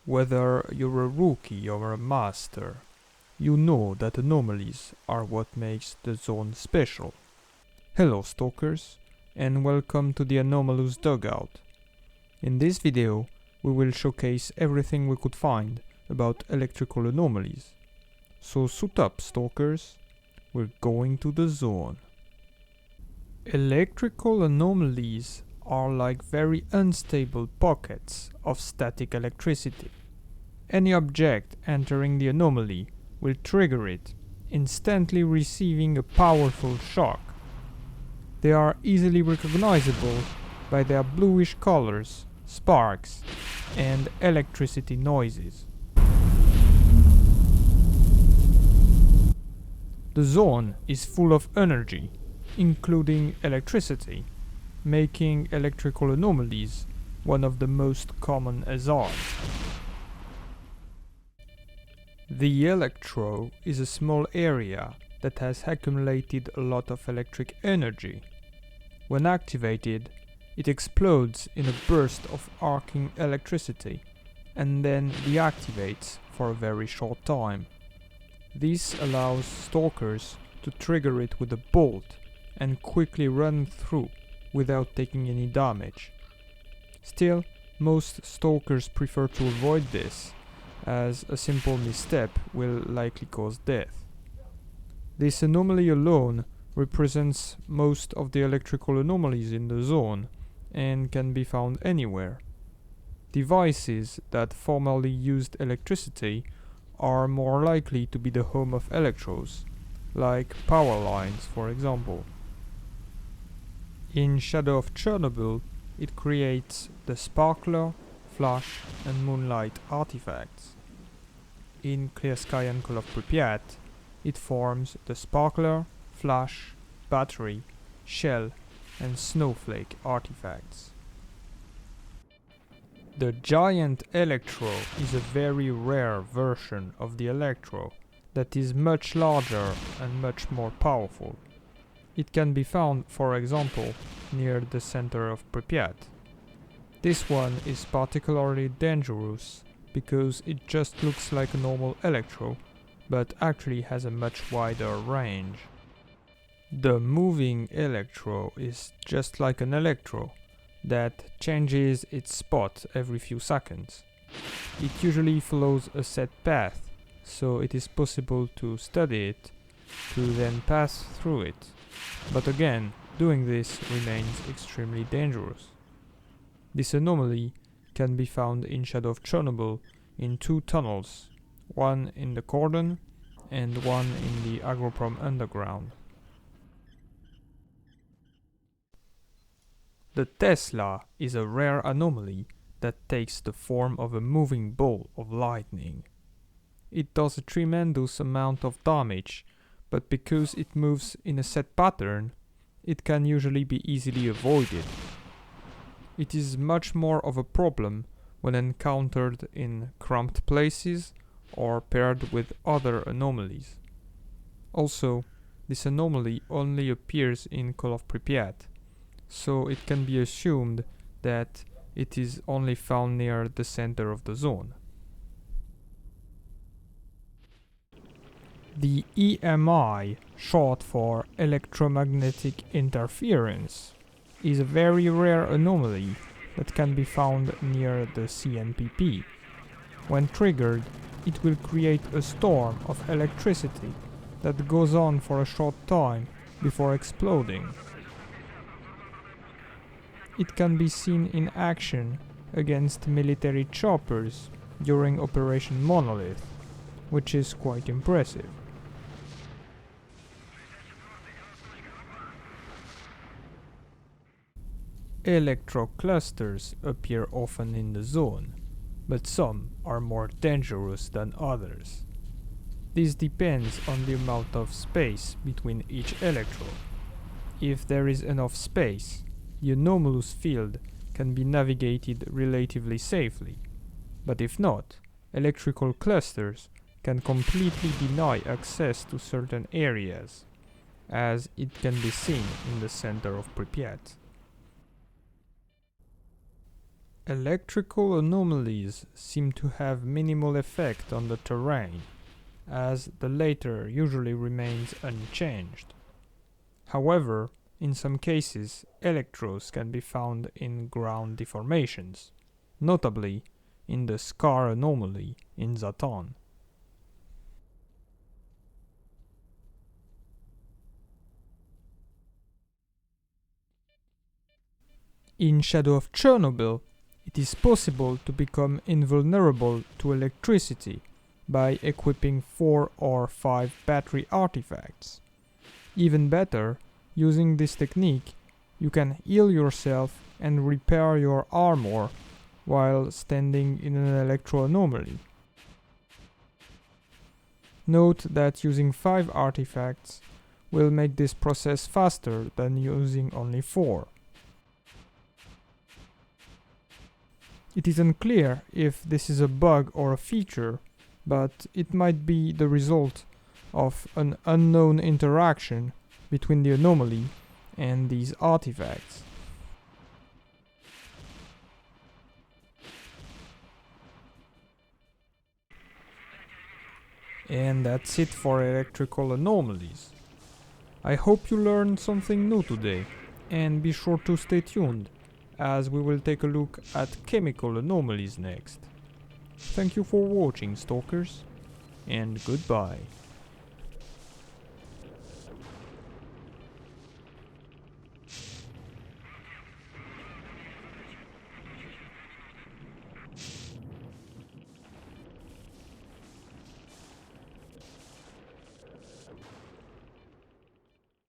Whether you're a rookie or a master, you know that anomalies are what makes the zone special. Hello stalkers, and welcome to the Anomalous Dugout. In this video, we will showcase everything we could find about electrical anomalies. So suit up stalkers, we're going to the zone. Electrical anomalies are like very unstable pockets of static electricity. Any object entering the anomaly will trigger it, instantly receiving a powerful shock. They are easily recognizable by their bluish colors, sparks, and electricity noises. The zone is full of energy, including electricity, making electrical anomalies one of the most common hazards. The electro is a small area that has accumulated a lot of electric energy. When activated, it explodes in a burst of arcing electricity and then deactivates for a very short time. This allows stalkers to trigger it with a bolt and quickly run through without taking any damage. Still, most stalkers prefer to avoid this, as a simple misstep will likely cause death. This anomaly alone represents most of the electrical anomalies in the zone and can be found anywhere. Devices that formerly used electricity are more likely to be the home of electros, like power lines for example. In Shadow of Chernobyl, it creates the sparkler, flash and moonlight artifacts. In Clear Sky and Call of Pripyat, it forms the sparkler, flash, battery, shell and snowflake artifacts. The giant electro is a very rare version of the electro that is much larger and much more powerful. It can be found, for example, near the center of Pripyat. This one is particularly dangerous because it just looks like a normal electro, but actually has a much wider range. The moving electro is just like an electro that changes its spot every few seconds. It usually follows a set path, so it is possible to study it, to then pass through it. But again, doing this remains extremely dangerous. This anomaly can be found in Shadow of Chernobyl in two tunnels, one in the cordon and one in the Agroprom underground. The Tesla is a rare anomaly that takes the form of a moving ball of lightning. It does a tremendous amount of damage, but because it moves in a set pattern, it can usually be easily avoided. It is much more of a problem when encountered in cramped places or paired with other anomalies. Also, this anomaly only appears in Call of Pripyat, so it can be assumed that it is only found near the center of the zone. The EMI, short for electromagnetic interference, is a very rare anomaly that can be found near the CNPP. When triggered, it will create a storm of electricity that goes on for a short time before exploding. It can be seen in action against military choppers during Operation Monolith, which is quite impressive. Electro clusters appear often in the zone, but some are more dangerous than others. This depends on the amount of space between each electro. If there is enough space, the anomalous field can be navigated relatively safely, but if not, electrical clusters can completely deny access to certain areas, as it can be seen in the center of Pripyat. Electrical anomalies seem to have minimal effect on the terrain, as the latter usually remains unchanged. However, in some cases, electros can be found in ground deformations, notably in the S.T.A.L.K.E.R anomaly in Zaton. In Shadow of Chernobyl, it is possible to become invulnerable to electricity by equipping 4 or 5 battery artifacts. Even better, using this technique, you can heal yourself and repair your armor while standing in an electro anomaly. Note that using 5 artifacts will make this process faster than using only 4. It is unclear if this is a bug or a feature, but it might be the result of an unknown interaction between the anomaly and these artifacts. And that's it for electrical anomalies. I hope you learned something new today, and be sure to stay tuned, as we will take a look at chemical anomalies next. Thank you for watching, Stalkers, and goodbye.